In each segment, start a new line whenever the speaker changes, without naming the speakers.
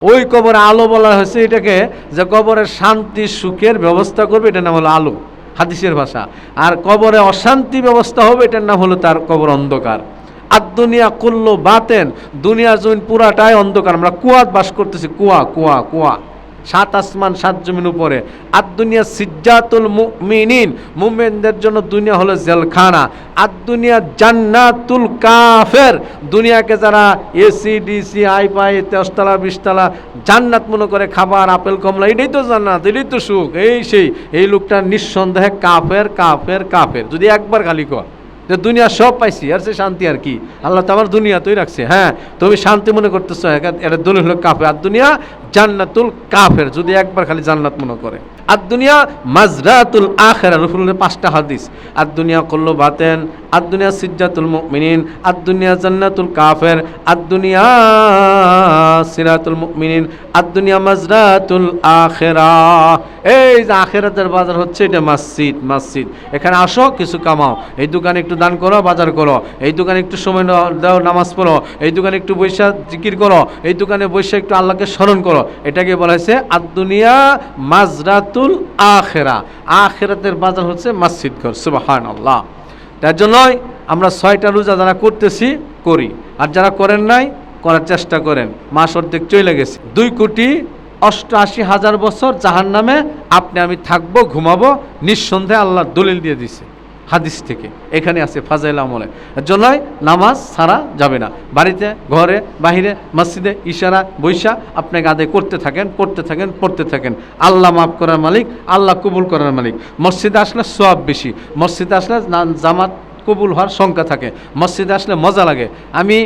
ওই কবরে আলো বলা হয়েছে এটাকে, যে কবরের শান্তি সুখের ব্যবস্থা করবে, এটার নাম হলো আলো, হাদিসের ভাষা। আর কবরে অশান্তি ব্যবস্থা হবে, এটার নাম হলো তার কবর অন্ধকার। আর দুনিয়া কুল্লু বাতেন, দুনিয়ার জমিন পুরাটাই অন্ধকার। আমরা কুয়াত বাস করতেছি, কুয়া কুয়া কুয়া, 7 আসমান 7 জমিন উপরে। আর দুনিয়া সিজ্জাতুল মুমিনিন, মুমিনদের জন্য দুনিয়া হলো জেলখানা। আর দুনিয়া জান্নাতুল কাফের, দুনিয়াকে যারা এসি ডিসি আই পাই 10 তলা 20 তলা জান্নাত মনে করে, খাবার আপেল কমলা, এটাই তো জান্নাত, এটাই তো সুখ, এই সেই, এই লোকটা নিঃসন্দেহে কাফের কাফের কাফের। যদি একবার খালি কর যে দুনিয়া সব পাইছি, আর সে শান্তি আর কি, আল্লাহ তো আমার দুনিয়া তুই রাখছে, হ্যাঁ তুমি শান্তি মনে করতেছ, এটা দলিল হলো কাফের। আর দুনিয়া জান্নাতুল কাফের, যদি একবার খালি জান্নাত মনে করে। আর দুনিয়া মাজরাতুল আখিরা, রসুলের 5টা হাদিস। আর দুনিয়া কুল্লু বাতেন, আর দুনিয়া সিজ্জাতুল মুমিনিন, আর দুনিয়া জান্নাতুল কাফের, আর দুনিয়া সিরাতুল মুমিনিন, আর দুনিয়া মাজরাতুল আখিরা। এই যে আখিরাতের বাজার হচ্ছে এটা মসজিদ। মসজিদ, এখানে আসো, কিছু কামাও, এই দোকানে একটু দান করো, বাজার করো, এই দোকানে একটু সময় দাও, নামাজ পড়ো, এই দোকানে একটু বৈশা জিকির করো, এই দোকানে বৈশা একটু আল্লাহকে স্মরণ করো। এটাকে বলা হয়েছে আর দুনিয়া মাজরাতুল আখিরা। আখিরাতের বাজার হচ্ছে মসজিদ ঘর। সুবহানাল্লাহ। তার জন্যই আমরা 6টা রোজা যারা করতেছি করি, আর যারা করেন নাই করার চেষ্টা করেন। মাস অর্ধেক চলে গেছে, 2,88,000 বছর জাহান্নামে আপনি আমি থাকবো, ঘুমাবো, নিঃসন্দেহে আল্লাহ দলিল দিয়ে দিছে হাদিস থেকে, এখানে আছে ফাজাইল আমলে। এর জন্যই নামাজ ছাড়া যাবে না। বাড়িতে, ঘরে, বাহিরে, মসজিদে ইশারা বৈশা আপনাকে আদায় করতে থাকেন, পড়তে থাকেন, পড়তে থাকেন। আল্লাহ মাফ করার মালিক, আল্লাহ কবুল করার মালিক। মসজিদে আসলে সওয়াব বেশি, মসজিদে আসলে জামাত কবুল হওয়ার সংখ্যা থাকে, মসজিদে আসলে মজা লাগে। আমি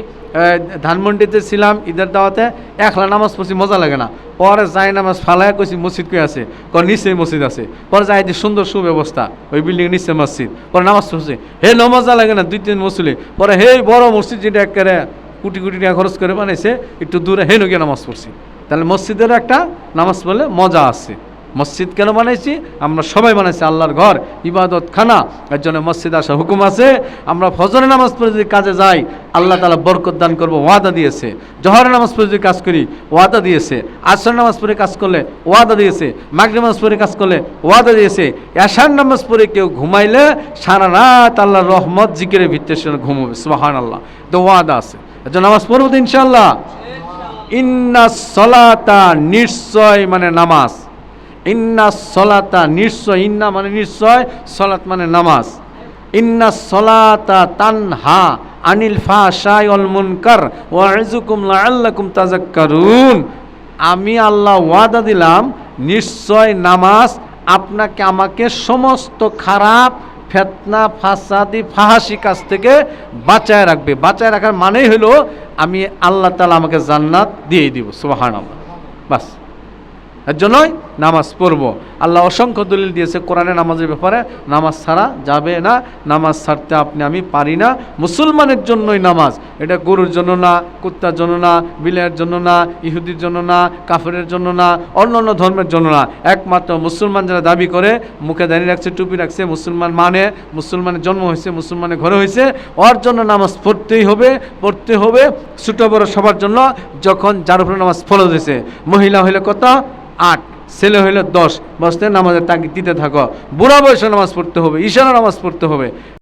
ধানমন্ডিতে ছিলাম ঈদের দাওয়াতে, একলা নামাজ পড়ছি, মজা লাগে না। পরে যাই নামাজ ফালায় কইছি মসজিদ কই আছে, নিচে মসজিদ আছে। পরে যাই সুন্দর সুব্যবস্থা, ওই বিল্ডিং নিচে মসজিদ। পরে নামাজ পড়ছি, হে মজা লাগে না, 2-3 মসজিদে। পরে হে বড় মসজিদ যেটা একেবারে কোটি কোটি টাকা খরচ করে বানাইছে, একটু দূরে হে নগিয়ে নামাজ পড়ছি। তাহলে মসজিদের একটা নামাজ পড়লে মজা আছে। মসজিদ কেন বানাইছি? আমরা সবাই বানাইছি আল্লাহর ঘর, ইবাদত খানা। এর জন্য মসজিদ আসা হুকুম আছে। আমরা ফজরের নামাজ পড়ে যদি কাজে যাই, আল্লাহ তাআলা বরকত দান করবো, ওয়াদা দিয়েছে। জোহরের নামাজ পড়ে যদি কাজ করি, ওয়াদা দিয়েছে। আসরের নামাজ পড়ে কাজ করলে ওয়াদা দিয়েছে। মাগরিব নামাজ পড়ে কাজ করলে ওয়াদা দিয়েছে। এশার নামাজ পড়ে কেউ ঘুমাইলে সারা রাত আল্লাহর রহমত জিকিরের ভিত্তিতে সে ঘুমাবে। সুবহানাল্লাহ। তো ওয়াদা আছে, এর জন্য নামাজ পড়বো তো ইনশাআল্লাহ। ইন্না সলাতা, নিশ্চয় মানে নামাজ। ইন্না সলাতা, নিশ্চয়, ইন্না মানে নিশ্চয়, সলাত মানে নামাজ। ইন্না সলাতা তানহা আনিল ফাহশাই ওয়াল মুনকার ওয়া ইয়াযুকুম লাআল্লাকুম তাযাক্কারুন। আমি আল্লাহ ওয়াদা দিলাম, নিশ্চয় নামাজ আপনাকে আমাকে সমস্ত খারাপ ফিতনা ফাসাদি ফাহাসি কাজ থেকে বাঁচায় রাখবে। বাঁচায় রাখার মানেই হলো আমি আল্লাহ তাআলা আমাকে জান্নাত দিয়ে দিব। সুবহানাল্লাহ। বাস, এর জন্যই নামাজ পড়ব। আল্লাহ অসংখ্য দলিল দিয়েছে কোরআনে নামাজের ব্যাপারে, নামাজ ছাড়া যাবে না, নামাজ ছাড়তে আপনি আমি পারি না। মুসলমানের জন্যই নামাজ, এটা গরুর জন্য না, কুত্তার জন্য না, বিলের জন্য না, ইহুদির জন্য না, কাফেরের জন্য না, অন্য অন্য ধর্মের জন্য না। একমাত্র মুসলমান যারা দাবি করে, মুখে দাঁড়িয়ে রাখছে, টুপি রাখছে, মুসলমান মানে, মুসলমানের জন্ম হয়েছে, মুসলমানের ঘরে হয়েছে, ওর জন্য নামাজ পড়তেই হবে, পড়তে হবে। ছোট বড় সবার জন্য, যখন যার উপরে নামাজ ফরজ হয়েছে। মহিলা হইলে কত? 8, ছেলে হইলে 10। বসতে নামাজের তাগিদ দিতে থাকো। বুড়া বয়সে নামাজ পড়তে হবে, ঈশার নামাজ পড়তে হবে।